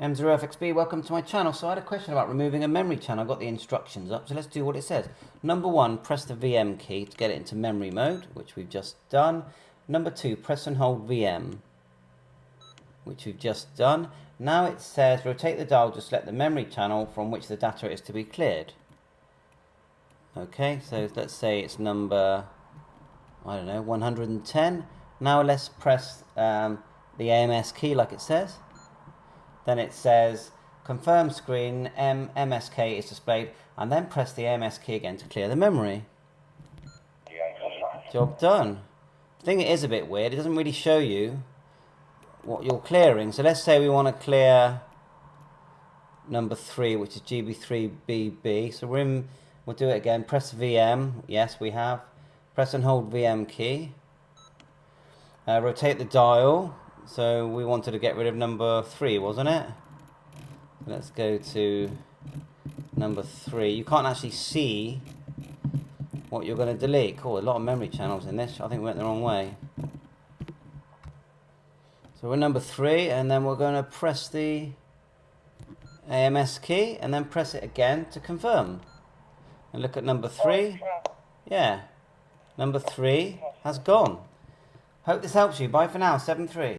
M0FXB, welcome to my channel. So I had a question about removing a memory channel. I've got the instructions up, so let's do what it says. Number 1, press the VM key to get it into memory mode, which we've just done. Number 2, press and hold VM, which we've just done. Now it says rotate the dial to select the memory channel from which the data is to be cleared. Okay, so let's say it's number, I don't know, 110. Now let's press the AMS key like it says. Then it says confirm screen, MSK is displayed, and then press the AMS key again to clear the memory. Job done. I think it is a bit weird. It doesn't really show you what you're clearing. So let's say we want to clear number 3, which is GB3BB. So we'll do it again. Press VM. Yes, we have. Press and hold VM key. Rotate the dial. So we wanted to get rid of number 3, wasn't it? Let's go to number 3. You can't actually see what you're going to delete. Cool, a lot of memory channels in this. I think we went the wrong way. So we're number 3, and then we're going to press the AMS key, and then press it again to confirm. And look at number 3. Yeah, number 3 has gone. Hope this helps you. Bye for now, 7-3.